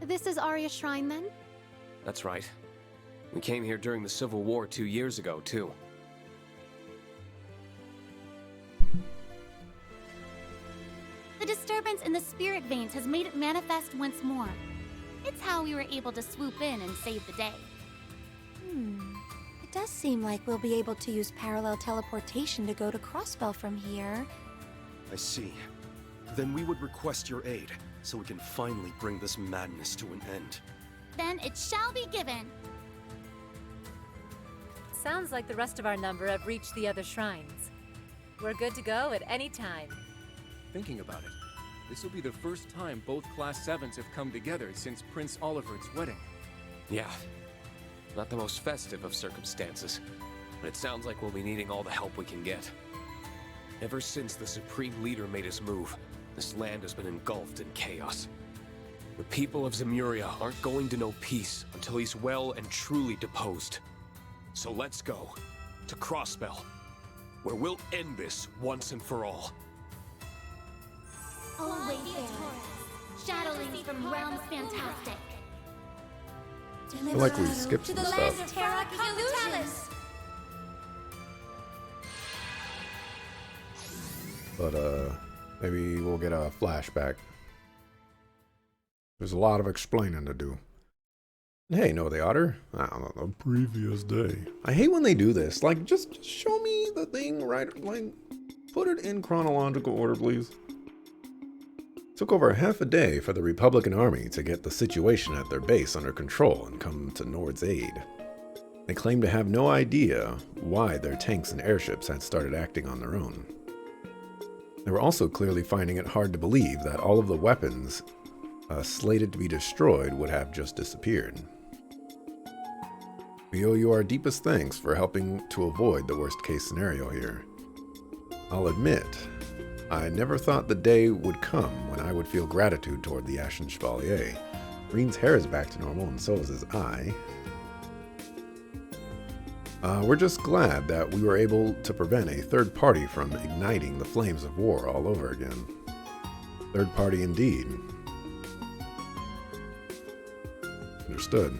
This is Arya Shrine, then? That's right. We came here during the Civil War 2 years ago, too. The disturbance in the spirit veins has made it manifest once more. It's how we were able to swoop in and save the day. It does seem like we'll be able to use parallel teleportation to go to Crossbell from here. I see. Then we would request your aid, so we can finally bring this madness to an end. Then it shall be given. Sounds like the rest of our number have reached the other shrines. We're good to go at any time. Thinking about it, this will be the first time both Class 7s have come together since Prince Oliver's wedding. Yeah. Not the most festive of circumstances, but it sounds like we'll be needing all the help we can get. Ever since the Supreme Leader made his move, this land has been engulfed in chaos. The people of Zemuria aren't going to know peace until he's well and truly deposed. So let's go to Crossbell, where we'll end this once and for all. Oh, wayfarers, shadowlings from realms fantastic. I feel like we skipped some stuff. Terra Illusions. But, maybe we'll get a flashback. There's a lot of explaining to do. Hey, no, the otter. On the previous day. I hate when they do this. Like, just show me the thing right. Like, put it in chronological order, please. Took over half a day for the Republican Army to get the situation at their base under control and come to Nord's aid. They claimed to have no idea why their tanks and airships had started acting on their own. They were also clearly finding it hard to believe that all of the weapons slated to be destroyed would have just disappeared. We owe you our deepest thanks for helping to avoid the worst case scenario here. I'll admit, I never thought the day would come when I would feel gratitude toward the Ashen Chevalier. Green's hair is back to normal and so is his eye. We're just glad that we were able to prevent a third party from igniting the flames of war all over again. Third party indeed. Understood.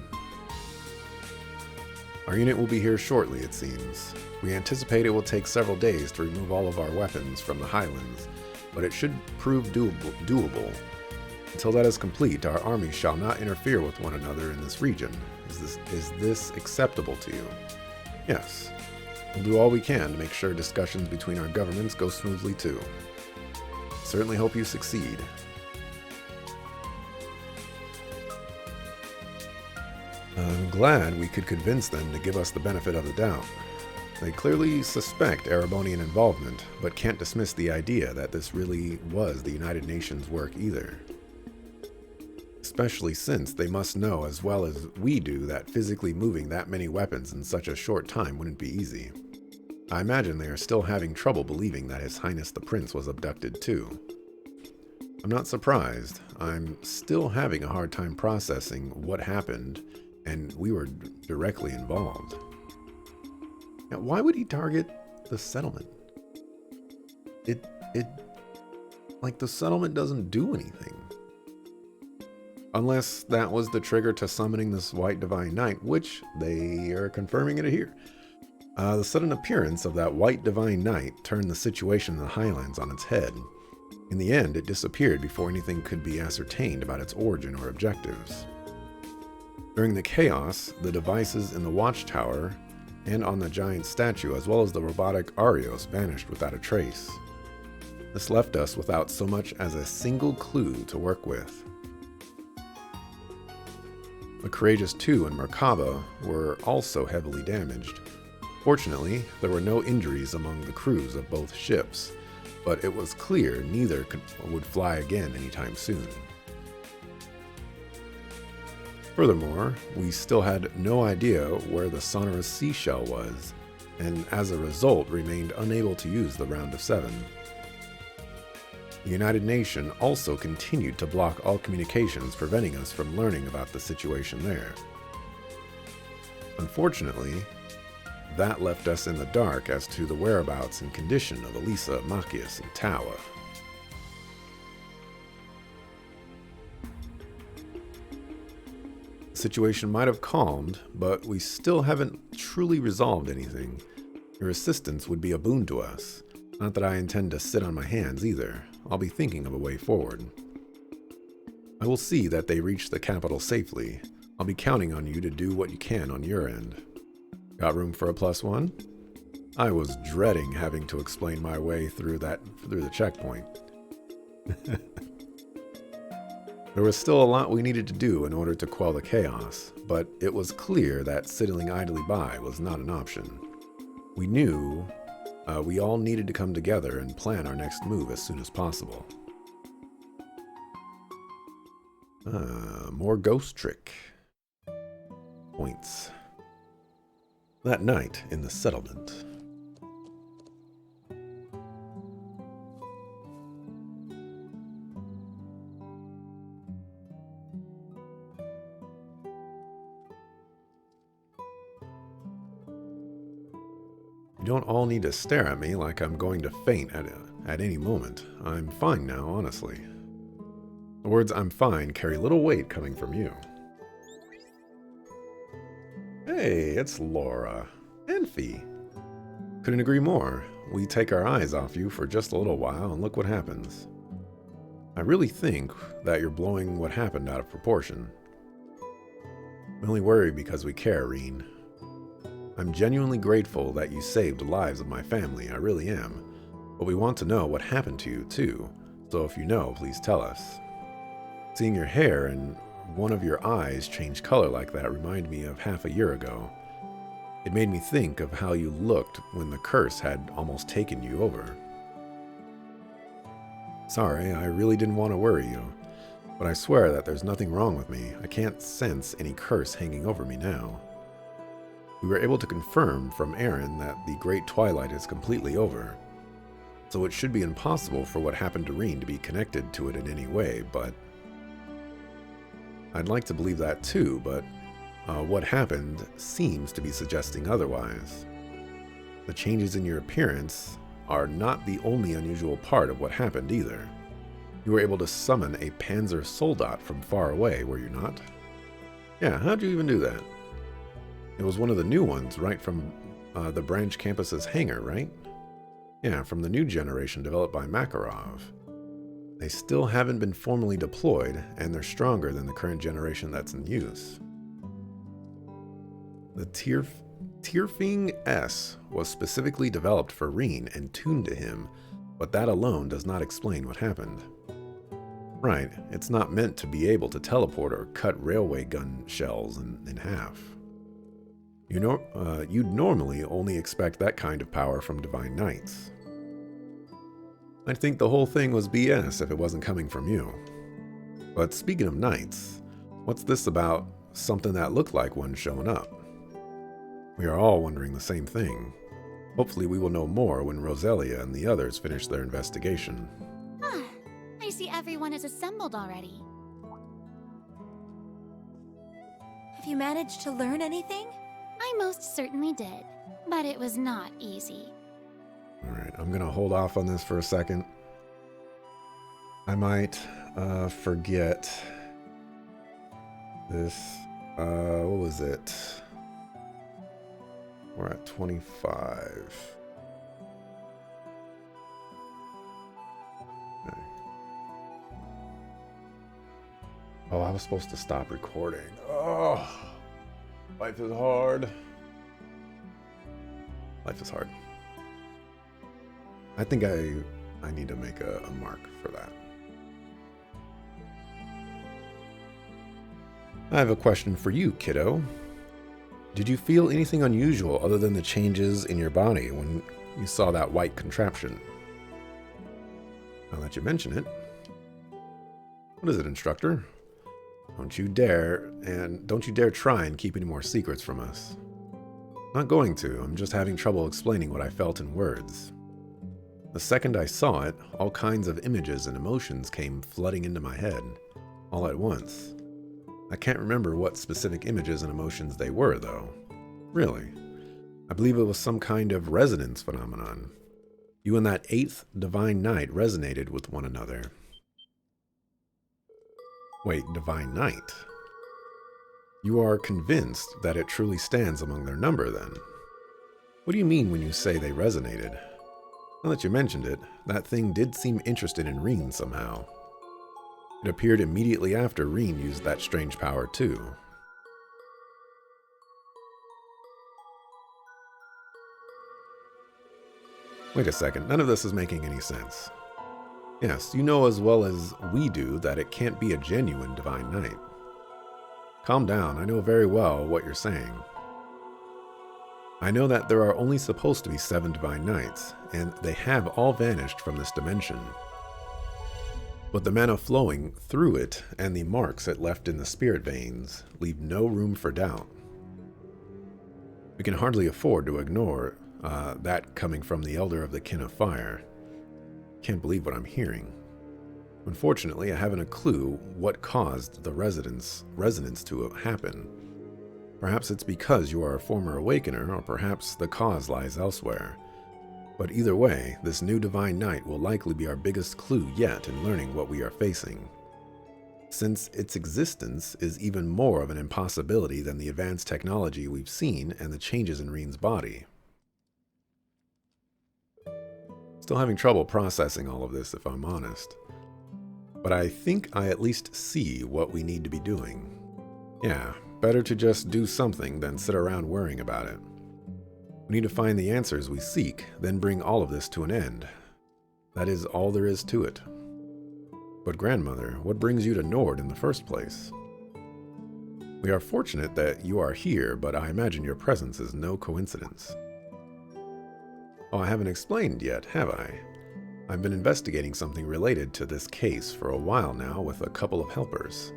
Our unit will be here shortly, it seems. We anticipate it will take several days to remove all of our weapons from the Highlands, but it should prove doable. Until that is complete, our armies shall not interfere with one another in this region. Is this acceptable to you? Yes. We'll do all we can to make sure discussions between our governments go smoothly too. Certainly hope you succeed. I'm glad we could convince them to give us the benefit of the doubt. They clearly suspect Erebonian involvement, but can't dismiss the idea that this really was the United Nations' work either. Especially since they must know as well as we do that physically moving that many weapons in such a short time wouldn't be easy. I imagine they are still having trouble believing that His Highness the Prince was abducted too. I'm not surprised. I'm still having a hard time processing what happened, and we were directly involved. Now, why would he target the settlement? Like, the settlement doesn't do anything. Unless that was the trigger to summoning this White Divine Knight, which they are confirming it here. The sudden appearance of that White Divine Knight turned the situation in the Highlands on its head. In the end, it disappeared before anything could be ascertained about its origin or objectives. During the chaos, the devices in the watchtower and on the giant statue, as well as the robotic Arios, vanished without a trace. This left us without so much as a single clue to work with. The Courageous II and Merkaba were also heavily damaged. Fortunately, there were no injuries among the crews of both ships, but it was clear neither would fly again anytime soon. Furthermore, we still had no idea where the sonorous seashell was, and as a result remained unable to use the Round of Seven. The United Nations also continued to block all communications, preventing us from learning about the situation there. Unfortunately, that left us in the dark as to the whereabouts and condition of Elisa, Machias, and Tawa. situation might have calmed, but we still haven't truly resolved anything. Your assistance would be a boon to us. Not that I intend to sit on my hands either. I'll be thinking of a way forward. I will see that they reach the capital safely. I'll be counting on you to do what you can on your end. Got room for a +1? I was dreading having to explain my way through the checkpoint. There was still a lot we needed to do in order to quell the chaos, but it was clear that sitting idly by was not an option. We knew we all needed to come together and plan our next move as soon as possible. More ghost trick points. That night in the settlement. You don't all need to stare at me like I'm going to faint at any moment. I'm fine now, honestly. The words "I'm fine" carry little weight coming from you. Hey, it's Laura. And Fee. Couldn't agree more. We take our eyes off you for just a little while and look what happens. I really think that you're blowing what happened out of proportion. We only worry because we care, Reen. I'm genuinely grateful that you saved the lives of my family, I really am. But we want to know what happened to you, too. So if you know, please tell us. Seeing your hair and one of your eyes change color like that reminded me of half a year ago. It made me think of how you looked when the curse had almost taken you over. Sorry, I really didn't want to worry you, but I swear that there's nothing wrong with me. I can't sense any curse hanging over me now. We were able to confirm from Aaron that the Great Twilight is completely over, so it should be impossible for what happened to Reen to be connected to it in any way, but I'd like to believe that too, but what happened seems to be suggesting otherwise. The changes in your appearance are not the only unusual part of what happened either. You were able to summon a Panzer Soldat from far away, were you not? Yeah, how'd you even do that? It was one of the new ones, right from the branch campus's hangar, right? Yeah, from the new generation developed by Makarov. They still haven't been formally deployed, and they're stronger than the current generation that's in use. The Tierfing S was specifically developed for Reen and tuned to him, but that alone does not explain what happened. Right, it's not meant to be able to teleport or cut railway gun shells in half. You'd normally only expect that kind of power from Divine Knights. I'd think the whole thing was BS if it wasn't coming from you. But speaking of knights, what's this about something that looked like one showing up? We are all wondering the same thing. Hopefully we will know more when Roselia and the others finish their investigation. I see everyone is assembled already. Have you managed to learn anything? I most certainly did, but it was not easy. Alright, I'm gonna hold off on this for a second. I might forget this. What was it? We're at 25. Okay. Oh, I was supposed to stop recording. Oh, life is hard. Life is hard. I think I need to make a mark for that. I have a question for you, kiddo. Did you feel anything unusual other than the changes in your body when you saw that white contraption? I'll let you mention it. What is it, instructor? Don't you dare try and keep any more secrets from us. Not going to, I'm just having trouble explaining what I felt in words. The second I saw it, all kinds of images and emotions came flooding into my head, all at once. I can't remember what specific images and emotions they were, though. Really. I believe it was some kind of resonance phenomenon. You and that 8th Divine Knight resonated with one another. Wait, Divine Knight? You are convinced that it truly stands among their number, then? What do you mean when you say they resonated? Now that you mentioned it, that thing did seem interested in Reen somehow. It appeared immediately after Reen used that strange power too. Wait a second, none of this is making any sense. Yes, you know as well as we do that it can't be a genuine Divine Knight. Calm down, I know very well what you're saying. I know that there are only supposed to be 7 Divine Knights, and they have all vanished from this dimension. But the mana flowing through it and the marks it left in the spirit veins leave no room for doubt. We can hardly afford to ignore that coming from the Elder of the Kin of Fire. Can't believe what I'm hearing. Unfortunately, I haven't a clue what caused the resonance to happen. Perhaps it's because you are a former Awakener, or perhaps the cause lies elsewhere. But either way, this new Divine Knight will likely be our biggest clue yet in learning what we are facing, since its existence is even more of an impossibility than the advanced technology we've seen and the changes in Reen's body. Still having trouble processing all of this, if I'm honest. But I think I at least see what we need to be doing. Yeah, better to just do something than sit around worrying about it. We need to find the answers we seek, then bring all of this to an end. That is all there is to it. But grandmother, what brings you to Nord in the first place? We are fortunate that you are here, but I imagine your presence is no coincidence. Oh, I haven't explained yet, have I? I've been investigating something related to this case for a while now with a couple of helpers.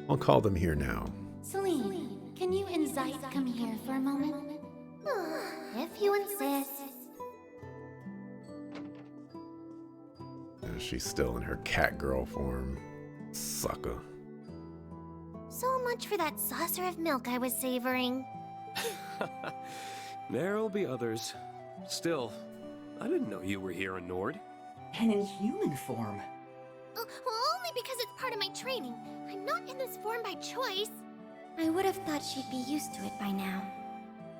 I'll call them here now. Celine, can you and Zeit come here for a moment? If you insist. She's still in her cat girl form. Sucker. So much for that saucer of milk I was savoring. There'll be others. Still, I didn't know you were here in Nord. And in human form. Only because it's part of my training. I'm not in this form by choice. I would have thought she'd be used to it by now,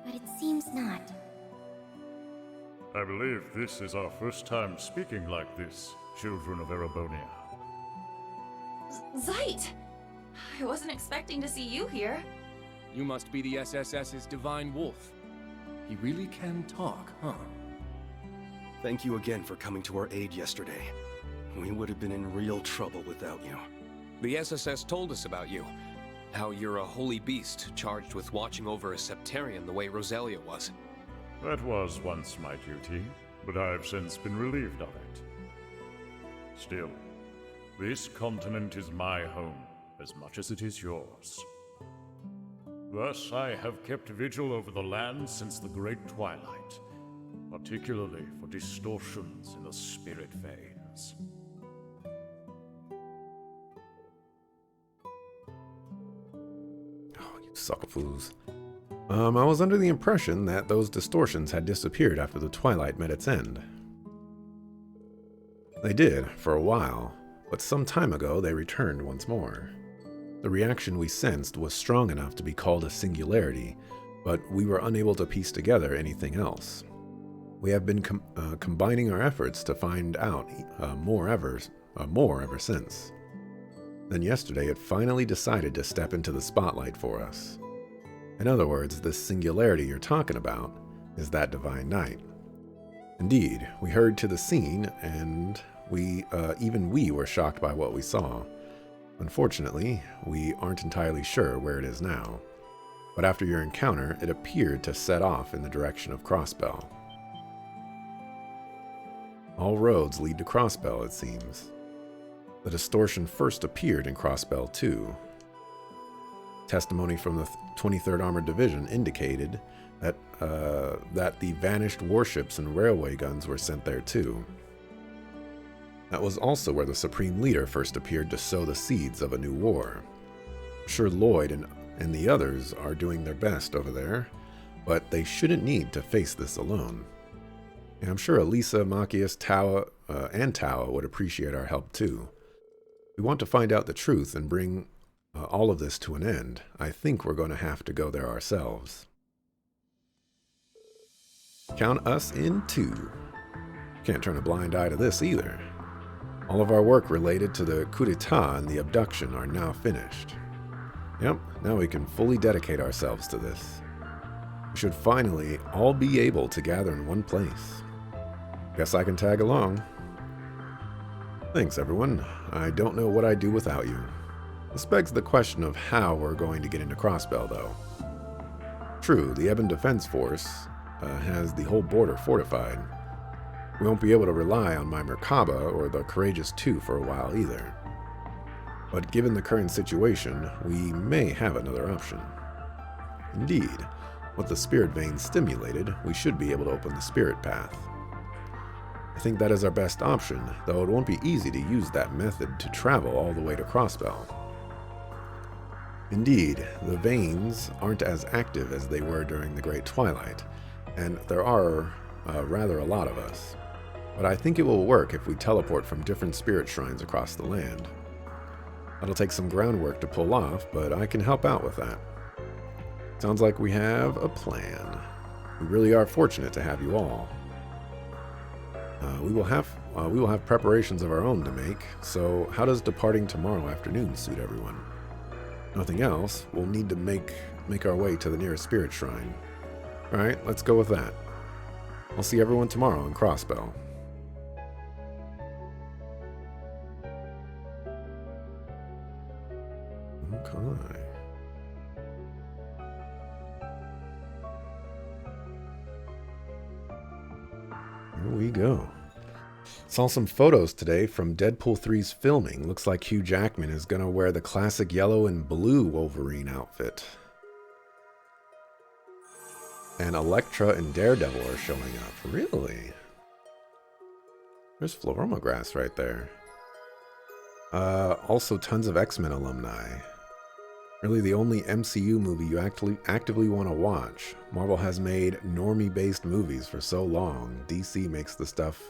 but it seems not. I believe this is our first time speaking like this, children of Erebonia. Zeit! I wasn't expecting to see you here. You must be the SSS's Divine Wolf. He really can talk, huh? Thank you again for coming to our aid yesterday. We would have been in real trouble without you. The SSS told us about you. How you're a holy beast charged with watching over a Septarian the way Roselia was. That was once my duty, but I've since been relieved of it. Still, this continent is my home as much as it is yours. Thus, I have kept vigil over the land since the Great Twilight, particularly for distortions in the spirit veins. Oh, you sucker fools. I was under the impression that those distortions had disappeared after the Twilight met its end. They did, for a while, but some time ago they returned once more. The reaction we sensed was strong enough to be called a singularity, but we were unable to piece together anything else. We have been combining our efforts to find out more ever since. Then yesterday it finally decided to step into the spotlight for us. In other words, this singularity you're talking about is that Divine Knight. Indeed, we hurried to the scene, and even we were shocked by what we saw. Unfortunately, we aren't entirely sure where it is now. But after your encounter, it appeared to set off in the direction of Crossbell. All roads lead to Crossbell, it seems. The distortion first appeared in Crossbell 2. Testimony from the 23rd Armored Division indicated that the vanished warships and railway guns were sent there too. That was also where the Supreme Leader first appeared to sow the seeds of a new war. I'm sure Lloyd and the others are doing their best over there, but they shouldn't need to face this alone. And I'm sure Elisa, Machias, Tawa, and Tawa would appreciate our help too. We want to find out the truth and bring all of this to an end, I think we're going to have to go there ourselves. Count us in 2. Can't turn a blind eye to this either. All of our work related to the coup d'etat and the abduction are now finished. Yep, now we can fully dedicate ourselves to this. We should finally all be able to gather in one place. Guess I can tag along. Thanks, everyone. I don't know what I'd do without you. This begs the question of how we're going to get into Crossbell, though. True, the Ebon Defense Force has the whole border fortified. We won't be able to rely on my Merkaba or the Courageous 2 for a while either. But given the current situation, we may have another option. Indeed, with the spirit vein stimulated, we should be able to open the spirit path. I think that is our best option, though it won't be easy to use that method to travel all the way to Crossbell. Indeed, the veins aren't as active as they were during the Great Twilight, and there are rather a lot of us. But I think it will work if we teleport from different spirit shrines across the land. That'll take some groundwork to pull off, but I can help out with that. Sounds like we have a plan. We really are fortunate to have you all. We will have preparations of our own to make, so how does departing tomorrow afternoon suit everyone? Nothing else, we'll need to make our way to the nearest spirit shrine. Alright, let's go with that. I'll see everyone tomorrow in Crossbell. Okay. Here we go. Saw some photos today from Deadpool 3's filming. Looks like Hugh Jackman is going to wear the classic yellow and blue Wolverine outfit. And Elektra and Daredevil are showing up. Really? There's Floroma right there. Also tons of X-Men alumni. Really the only MCU movie you actively want to watch. Marvel has made normie-based movies for so long. DC makes the stuff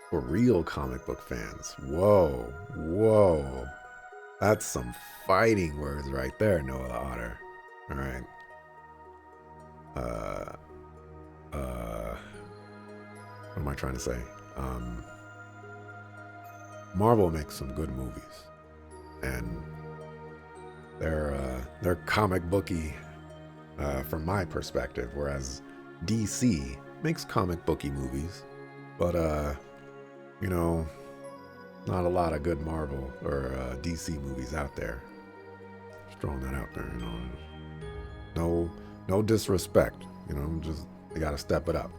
for real comic book fans. Whoa, whoa. That's some fighting words right there, Noah the Otter. Alright. What am I trying to say? Marvel makes some good movies. And they're comic booky from my perspective, whereas DC makes comic booky movies, but you know, not a lot of good Marvel or DC movies out there. Just throwing that out there, you know. No disrespect, you know, just they gotta step it up.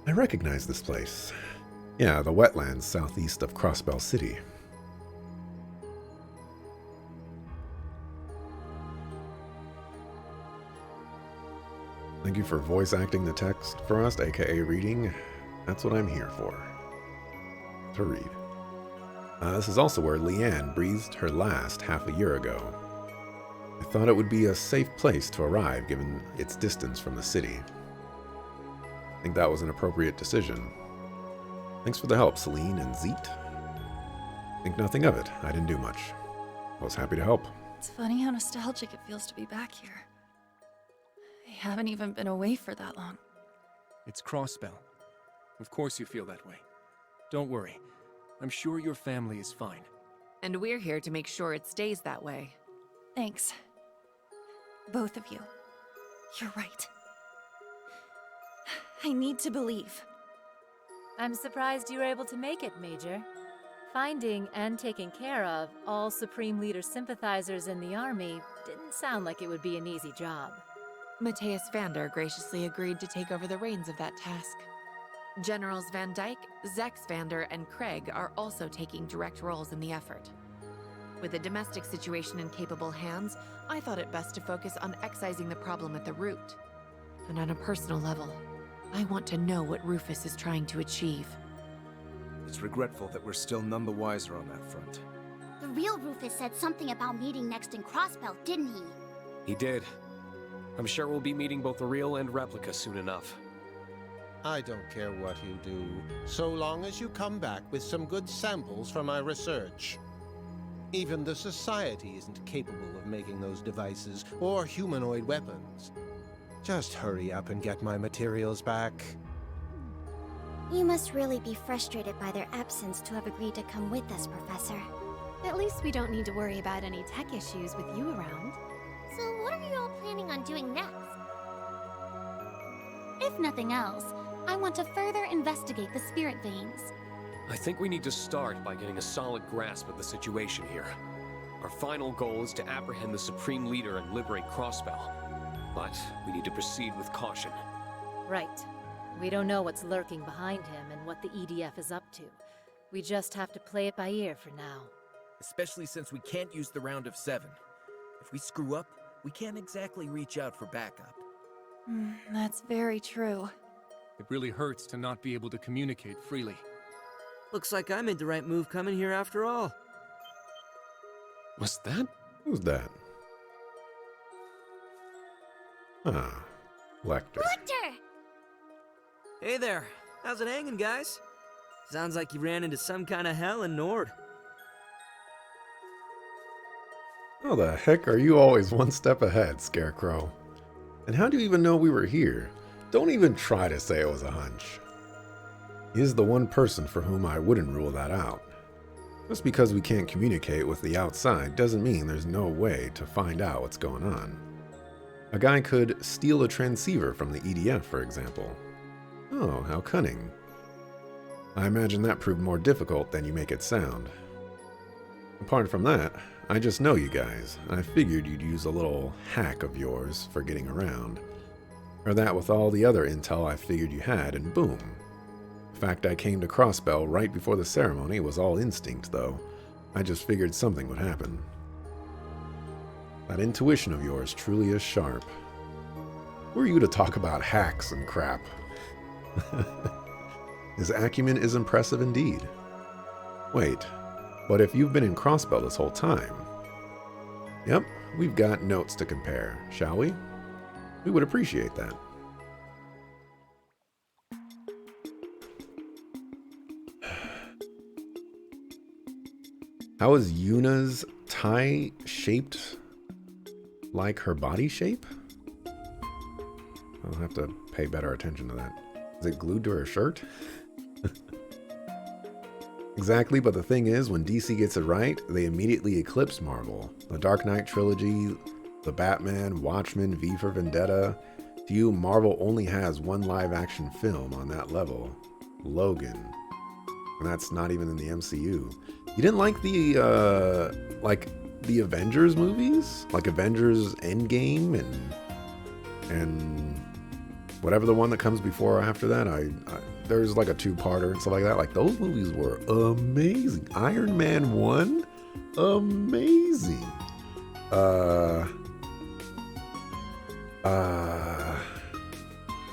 I recognize this place. Yeah, the wetlands southeast of Crossbell City. Thank you for voice acting the text for us, aka reading. That's what I'm here for. To read. This is also where Leanne breathed her last half a year ago. I thought it would be a safe place to arrive given its distance from the city. I think that was an appropriate decision. Thanks for the help, Celine and Zeet. Think nothing of it. I didn't do much. I was happy to help. It's funny how nostalgic it feels to be back here. I haven't even been away for that long. It's Crossbell. Of course you feel that way. Don't worry. I'm sure your family is fine. And we're here to make sure it stays that way. Thanks. Both of you. You're right. I need to believe. I'm surprised you were able to make it, Major. Finding and taking care of all Supreme Leader sympathizers in the army didn't sound like it would be an easy job. Matthias Vander graciously agreed to take over the reins of that task. Generals Van Dyke, Zex Vander, and Craig are also taking direct roles in the effort. With the domestic situation in capable hands, I thought it best to focus on excising the problem at the root. And on a personal level, I want to know what Rufus is trying to achieve. It's regretful that we're still none the wiser on that front. The real Rufus said something about meeting next in Crossbell, didn't he? He did. I'm sure we'll be meeting both the real and replica soon enough. I don't care what you do, so long as you come back with some good samples for my research. Even the Society isn't capable of making those devices or humanoid weapons. Just hurry up and get my materials back. You must really be frustrated by their absence to have agreed to come with us, Professor. At least we don't need to worry about any tech issues with you around. So what are you all planning on doing next? If nothing else, I want to further investigate the spirit veins. I think we need to start by getting a solid grasp of the situation here. Our final goal is to apprehend the Supreme Leader and liberate Crossbell. But we need to proceed with caution. Right. We don't know what's lurking behind him and what the EDF is up to. We just have to play it by ear for now. Especially since we can't use the round of 7. If we screw up, we can't exactly reach out for backup. That's very true. It really hurts to not be able to communicate freely. Looks like I made the right move coming here after all. Was that? Who's that? Ah, Lecter. Lecter! Hey there. How's it hanging, guys? Sounds like you ran into some kind of hell in Nord. How the heck are you always one step ahead, Scarecrow? And how do you even know we were here? Don't even try to say it was a hunch. He is the one person for whom I wouldn't rule that out. Just because we can't communicate with the outside doesn't mean there's no way to find out what's going on. A guy could steal a transceiver from the EDF, for example. Oh, how cunning. I imagine that proved more difficult than you make it sound. Apart from that, I just know you guys. I figured you'd use a little hack of yours for getting around. Or that with all the other intel I figured you had, and boom. The fact I came to Crossbell right before the ceremony was all instinct, though. I just figured something would happen. That intuition of yours truly is sharp. Who are you to talk about hacks and crap? His acumen is impressive indeed. Wait, but if you've been in Crossbell this whole time... Yep, we've got notes to compare, shall we? We would appreciate that. How is Yuna's tie shaped like her body shape? I'll have to pay better attention to that. Is it glued to her shirt? Exactly, but the thing is, when DC gets it right, they immediately eclipse Marvel. The Dark Knight trilogy, the Batman, Watchmen, V for Vendetta. To you, Marvel only has one live-action film on that level, Logan. And that's not even in the MCU. You didn't like the Avengers movies? Like Avengers Endgame and whatever the one that comes before or after that? There's like a two-parter and stuff like that. Like, those movies were amazing. Iron Man 1? Amazing.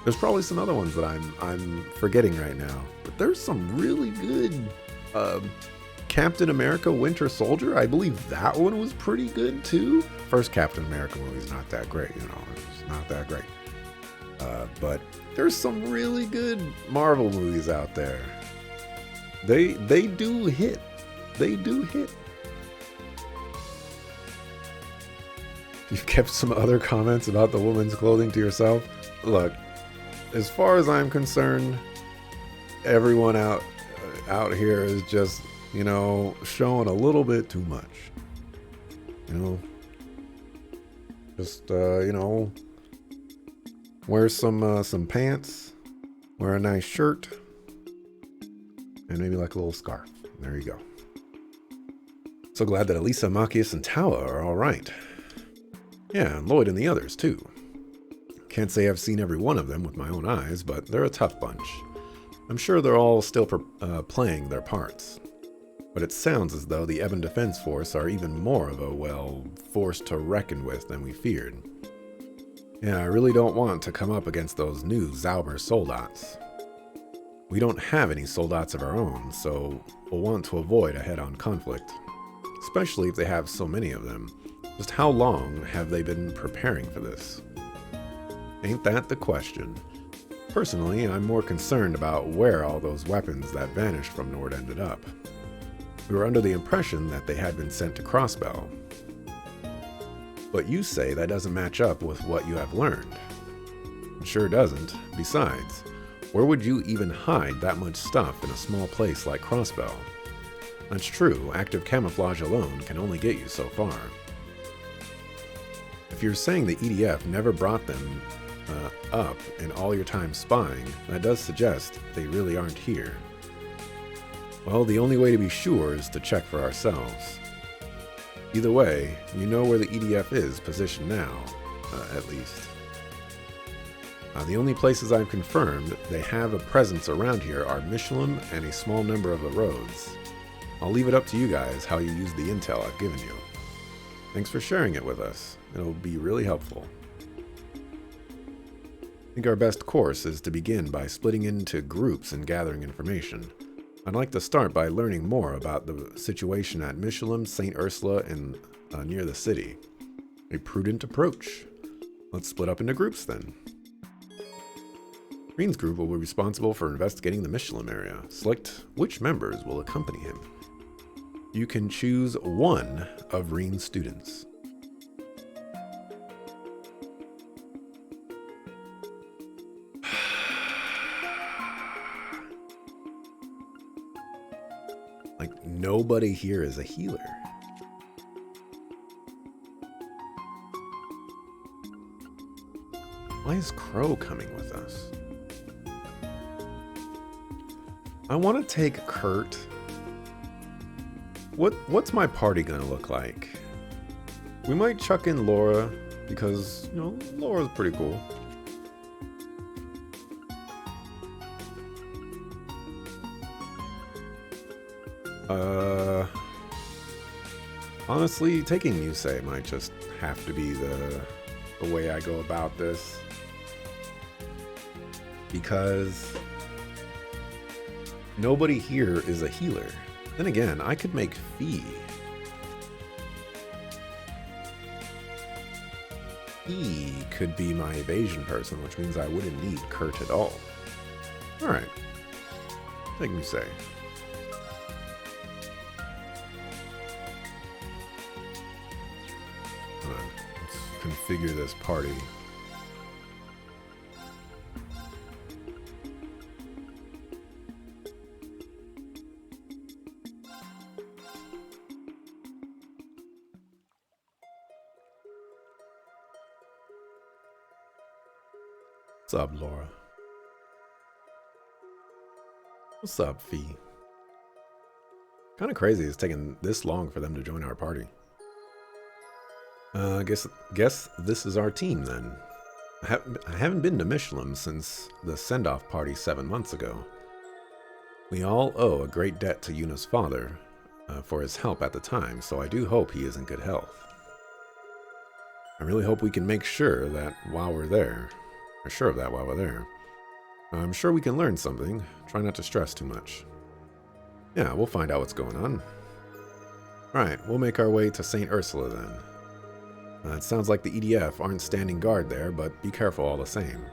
There's probably some other ones that I'm forgetting right now. But there's some really good Captain America Winter Soldier. I believe that one was pretty good too. First Captain America movie's not that great, you know. It's not that great. But there's some really good Marvel movies out there. They do hit. They do hit. You've kept some other comments about the woman's clothing to yourself. Look, as far as I'm concerned, everyone out here is just, you know, showing a little bit too much. You know, just you know, wear some pants, wear a nice shirt, and maybe like a little scarf. There you go. So glad that Elisa, Machias, and Tawa are all right. Yeah, and Lloyd and the others too. Can't say I've seen every one of them with my own eyes, but they're a tough bunch. I'm sure they're all still playing their parts. But it sounds as though the Ebon Defense Force are even more of a, well, force to reckon with than we feared. Yeah, I really don't want to come up against those new Zauber soldats. We don't have any soldats of our own, so we'll want to avoid a head-on conflict. Especially if they have so many of them. Just how long have they been preparing for this? Ain't that the question? Personally, I'm more concerned about where all those weapons that vanished from Nord ended up. We were under the impression that they had been sent to Crossbell. But you say that doesn't match up with what you have learned. It sure doesn't. Besides, where would you even hide that much stuff in a small place like Crossbell? That's true, active camouflage alone can only get you so far. If you're saying the EDF never brought them up in all your time spying, that does suggest they really aren't here. Well, the only way to be sure is to check for ourselves. Either way, you know where the EDF is positioned now, at least. The only places I've confirmed they have a presence around here are Michelin and a small number of the roads. I'll leave it up to you guys how you use the intel I've given you. Thanks for sharing it with us. It'll be really helpful. I think our best course is to begin by splitting into groups and gathering information. I'd like to start by learning more about the situation at Michelin, St. Ursula, and near the city. A prudent approach. Let's split up into groups then. Green's group will be responsible for investigating the Michelin area. Select which members will accompany him. You can choose one of Reen's students. Like, nobody here is a healer. Why is Crow coming with us? I want to take Kurt. What's my party gonna look like? We might chuck in Laura, because, you know, Laura's pretty cool. Honestly, taking Yusei might just have to be the way I go about this. Because nobody here is a healer. Then again, I could make Fee. Fee could be my evasion person, which means I wouldn't need Kurt at all. Alright. Take Yusei. Let's configure this party. What's up, Laura? What's up, Fee? Kind of crazy it's taking this long for them to join our party. Guess this is our team then. I haven't been to Michelin since the send-off party 7 months ago. We all owe a great debt to Yuna's father for his help at the time, so I do hope he is in good health. I really hope we can make sure that while we're there. We're sure of that while we're there. I'm sure we can learn something. Try not to stress too much. Yeah, we'll find out what's going on. Right, we'll make our way to St. Ursula then. It sounds like the EDF aren't standing guard there, but be careful all the same.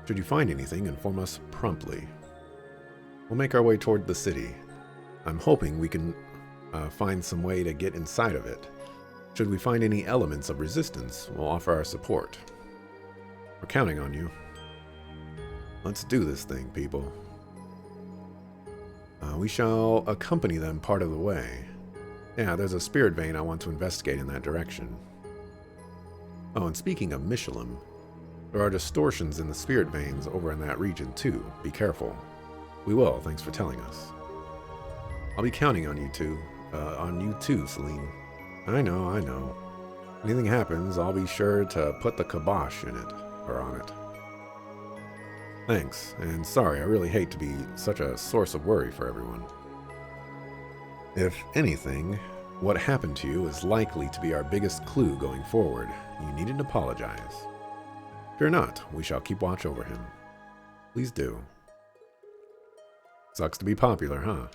Should you find anything, inform us promptly. We'll make our way toward the city. I'm hoping we can find some way to get inside of it. Should we find any elements of resistance, we'll offer our support. We're counting on you. Let's do this thing, people. We shall accompany them part of the way. Yeah, there's a spirit vein I want to investigate in that direction. Oh, and speaking of Michelin, there are distortions in the spirit veins over in that region too. Be careful. We will, thanks for telling us. I'll be counting on you too, Celine. I know. If anything happens, I'll be sure to put the kibosh in it, or on it. Thanks, and sorry, I really hate to be such a source of worry for everyone. If anything, what happened to you is likely to be our biggest clue going forward. You needn't apologize. Fear not, we shall keep watch over him. Please do. Sucks to be popular, huh?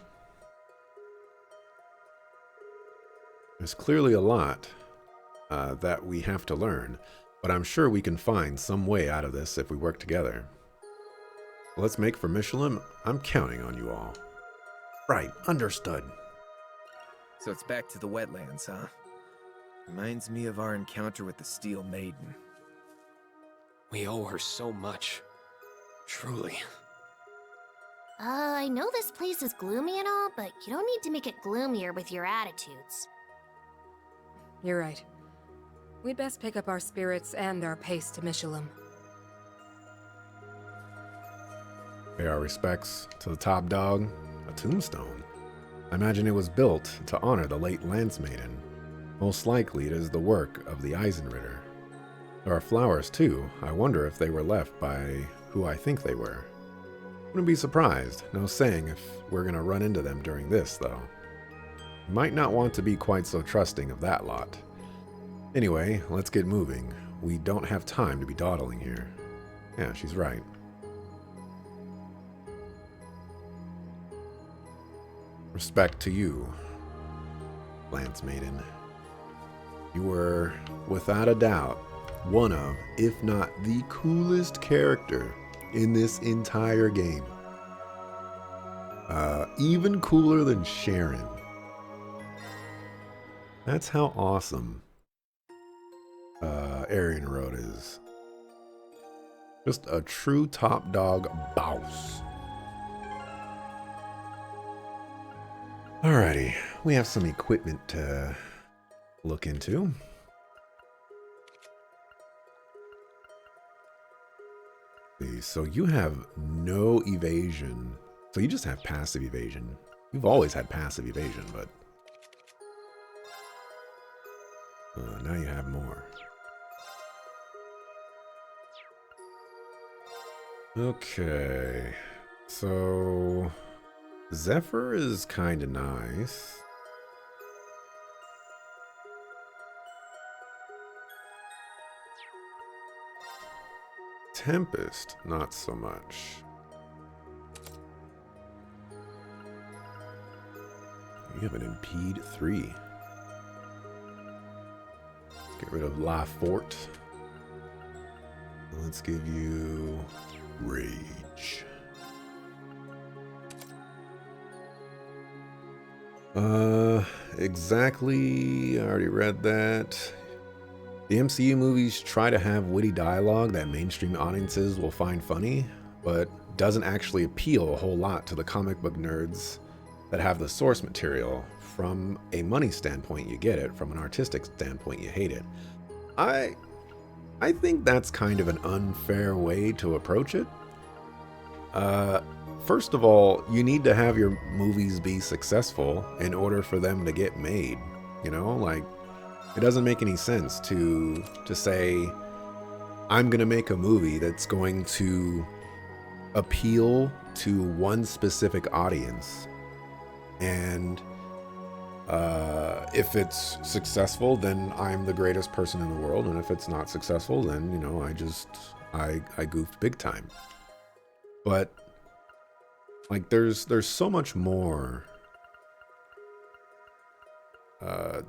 There's clearly a lot that we have to learn, but I'm sure we can find some way out of this if we work together. Let's make for Michelin. I'm counting on you all. Right, understood. So it's back to the wetlands, huh? Reminds me of our encounter with the Steel Maiden. We owe her so much. Truly. I know this place is gloomy and all, but you don't need to make it gloomier with your attitudes. You're right. We'd best pick up our spirits and our pace to Michelum. Pay our respects to the top dog, a tombstone. I imagine it was built to honor the late Lance Maiden. Most likely it is the work of the Eisenritter. There are flowers too. I wonder if they were left by who I think they were. Wouldn't be surprised, no saying if we're gonna run into them during this, though. Might not want to be quite so trusting of that lot. Anyway, let's get moving. We don't have time to be dawdling here. Yeah, she's right. Respect to you, Lance Maiden. You were, without a doubt, one of, if not the coolest character in this entire game. Even cooler than Sharon. That's how awesome Aryan Road is. Just a true top dog boss. Alrighty, we have some equipment to look into. So you have no evasion. So you just have passive evasion. You've always had passive evasion, but now you have more. Okay, so Zephyr is kind of nice. Tempest, not so much. You have an Impede 3. Get rid of La Forte. Let's give you Rage. Exactly. I already read that. The MCU movies try to have witty dialogue that mainstream audiences will find funny, but doesn't actually appeal a whole lot to the comic book nerds that have the source material. From a money standpoint, you get it. From an artistic standpoint, you hate it. I think that's kind of an unfair way to approach it. First of all, you need to have your movies be successful in order for them to get made. You know, like, it doesn't make any sense to say, I'm going to make a movie that's going to appeal to one specific audience. And if it's successful, then I'm the greatest person in the world. And if it's not successful, then, you know, I goofed big time. But like, there's so much more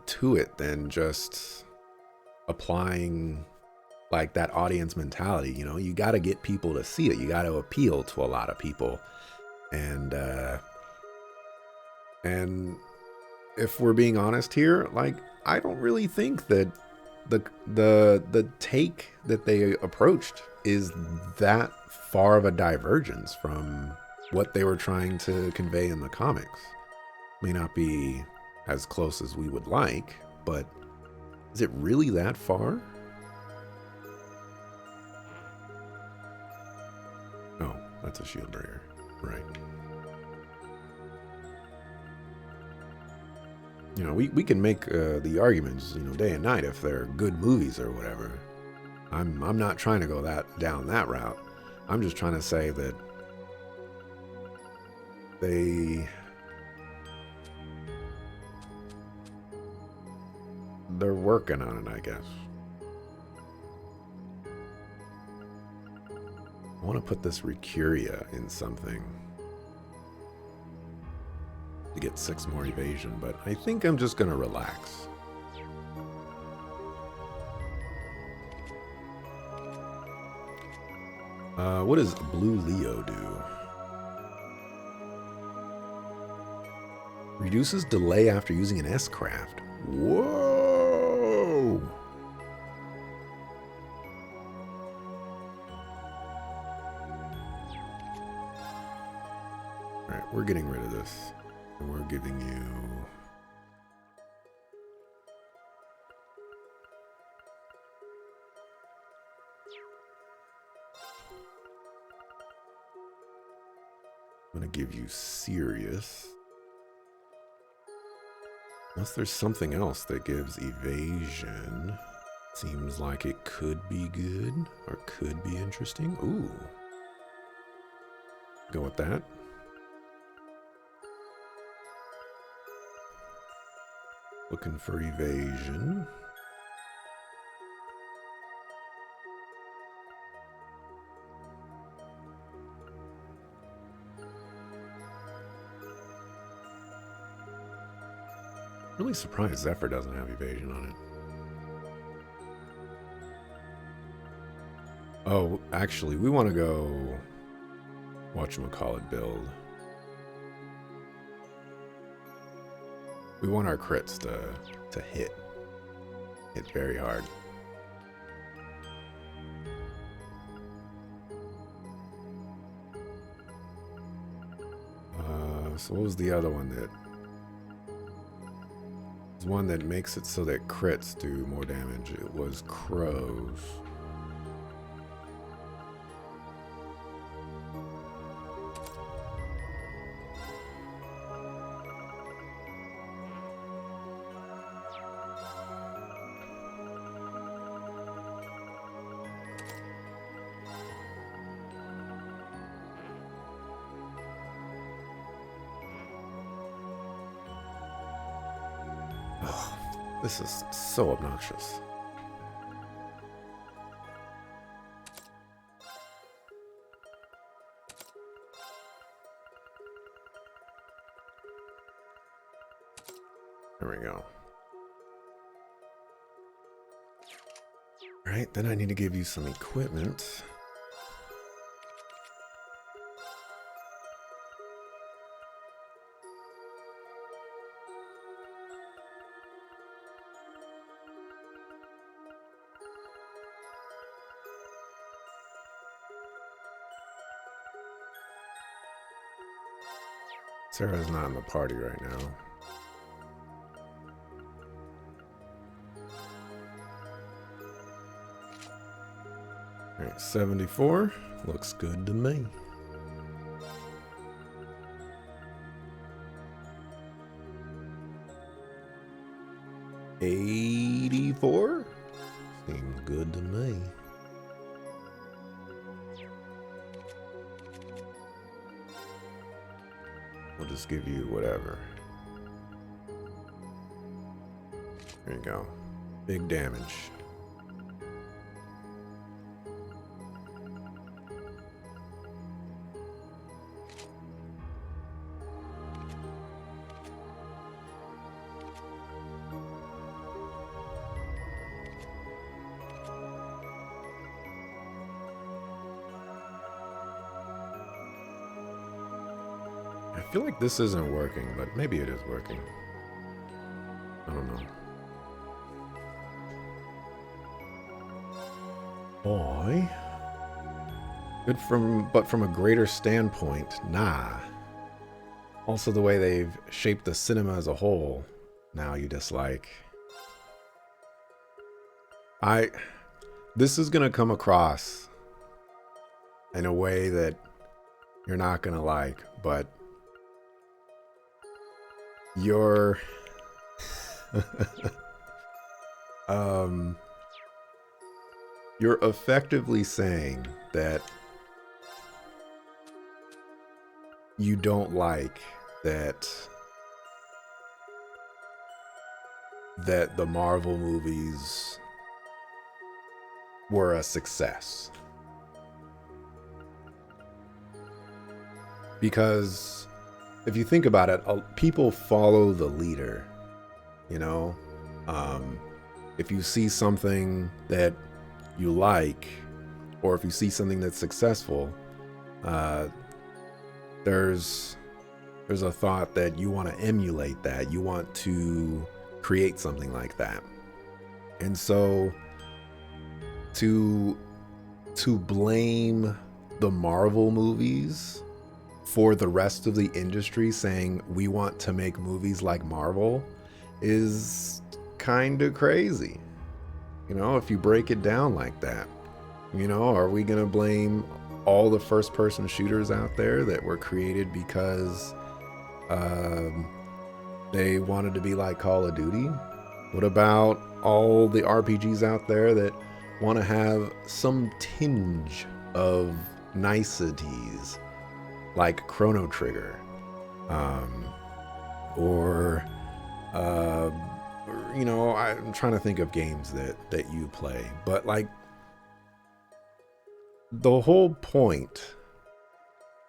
to it than just applying like that audience mentality. You know, you got to get people to see it. You got to appeal to a lot of people. And if we're being honest here, like, I don't really think that the take that they approached is that far of a divergence from what they were trying to convey in the comics. May not be as close as we would like, but is it really that far? Oh, that's a shield breaker, right. You know, we can make the arguments, you know, day and night if they're good movies or whatever. I'm not trying to go down that route. I'm just trying to say that they're working on it, I guess. I want to put this Recuria in something to get 6 more evasion, but I think I'm just gonna relax. What does Blue Leo do? Reduces delay after using an S-craft. Whoa! Alright, we're getting rid of this. And we're giving you... I'm gonna give you serious. Unless there's something else that gives evasion. Seems like it could be good or could be interesting. Ooh. Go with that. Looking for evasion. Really surprised Zephyr doesn't have evasion on it. Oh, actually, we want to go whatchamacallit build. We want our crits to hit very hard. So what was the other one that... There's one that makes it so that crits do more damage. It was Crows. This is so obnoxious. There we go. All right, then I need to give you some equipment. Sarah's not in the party right now. All right, 74. Looks good to me. $84. Seems good to me. We'll just give you whatever. There you go. Big damage. I feel like this isn't working, but maybe it is working. I don't know. Boy. Good but from a greater standpoint, nah. Also the way they've shaped the cinema as a whole, now you dislike. This is gonna come across in a way that you're not gonna like, but you're you're effectively saying that you don't like that the Marvel movies were a success. Because if you think about it, people follow the leader, you know? If you see something that you like, or if you see something that's successful, there's there's a thought that you want to emulate that. You want to create something like that. And so to blame the Marvel movies for the rest of the industry saying we want to make movies like Marvel is kind of crazy. You know, if you break it down like that, you know, are we going to blame all the first person shooters out there that were created because they wanted to be like Call of Duty? What about all the RPGs out there that want to have some tinge of niceties like Chrono Trigger, or you know, I'm trying to think of games that you play, but like the whole point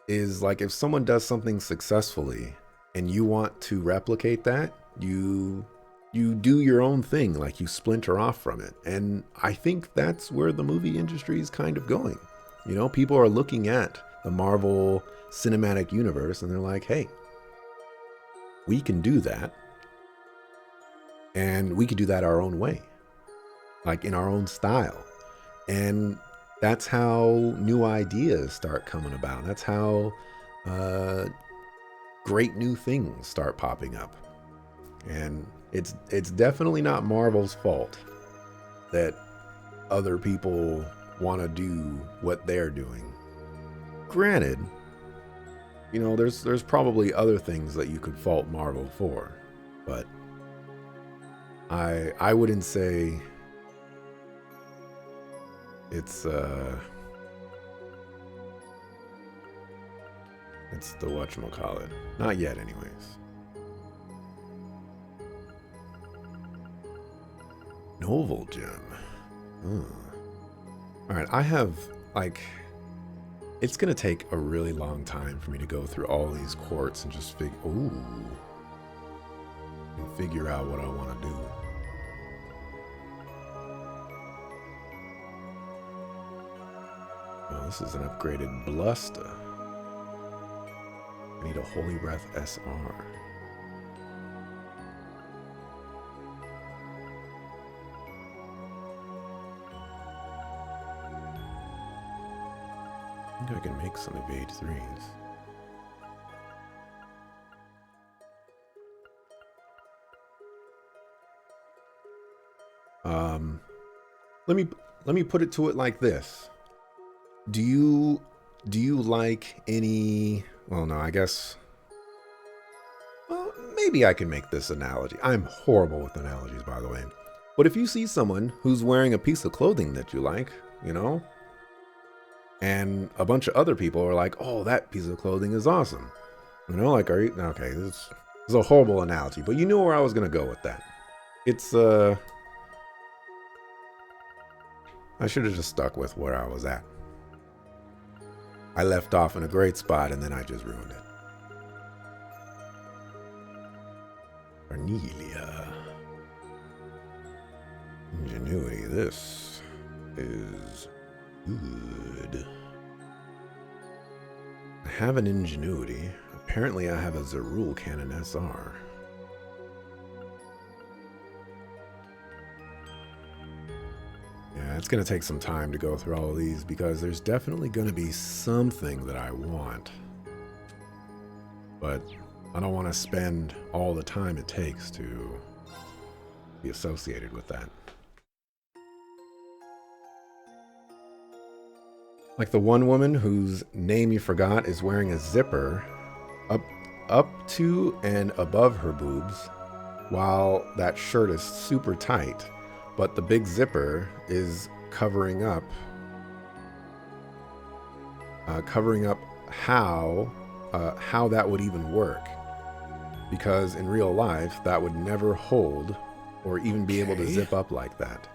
is like if someone does something successfully and you want to replicate that, you do your own thing, like you splinter off from it. And I think that's where the movie industry is kind of going. You know, people are looking at the Marvel Cinematic Universe and they're like, hey, we can do that. And we could do that our own way, like in our own style. And that's how new ideas start coming about. That's how great new things start popping up. And it's definitely not Marvel's fault that other people want to do what they're doing. Granted, you know, there's probably other things that you could fault Marvel for, but I wouldn't say it's the whatchamacallit. Not yet, anyways. Novel gem. Alright, I have, like, it's gonna take a really long time for me to go through all these quartz and just figure out what I want to do. Oh, this is an upgraded Bluster. I need a Holy Breath SR. I think I can make some Evade 3s. Let me put it to it like this. Do you like any, well, no, I guess, well, maybe I can make this analogy. I'm horrible with analogies, by the way. But if you see someone who's wearing a piece of clothing that you like, you know, and a bunch of other people are like, oh, that piece of clothing is awesome. You know, like, are you, okay, this is a horrible analogy, but you knew where I was going to go with that. It's, I should have just stuck with where I was at. I left off in a great spot and then I just ruined it. Cornelia. Ingenuity. This is good. I have an Ingenuity. Apparently I have a Zerul Cannon SR. Yeah, it's going to take some time to go through all of these because there's definitely going to be something that I want. But I don't want to spend all the time it takes to be associated with that. Like the one woman whose name you forgot is wearing a zipper up to and above her boobs, while that shirt is super tight. But the big zipper is covering up how that would even work. Because in real life, that would never hold or even be able to zip up like that.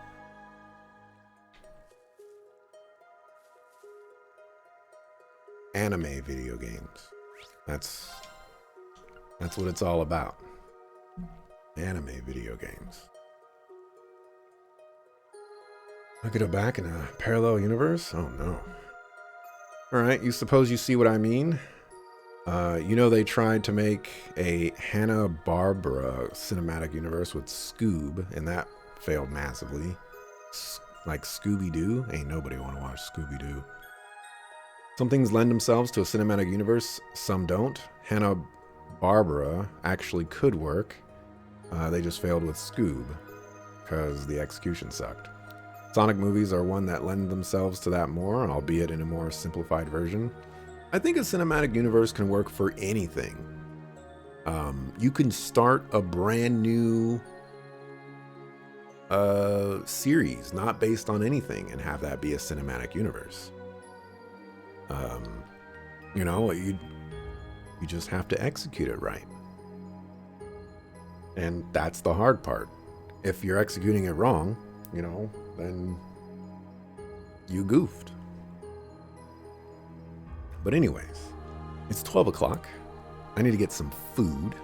Anime video games. That's what it's all about. Anime video games. Look at it back in a parallel universe? Oh no. Alright, you suppose you see what I mean? You know, they tried to make a Hanna-Barbera cinematic universe with Scoob, and that failed massively. Like Scooby-Doo? Ain't nobody want to watch Scooby-Doo. Some things lend themselves to a cinematic universe, some don't. Hanna-Barbera actually could work. They just failed with Scoob, because the execution sucked. Sonic movies are one that lend themselves to that more, albeit in a more simplified version. I think a cinematic universe can work for anything. You can start a brand new series, not based on anything, and have that be a cinematic universe. You know, you just have to execute it right. And that's the hard part. If you're executing it wrong, you know, then you goofed. But anyways, it's 12 o'clock. I need to get some food.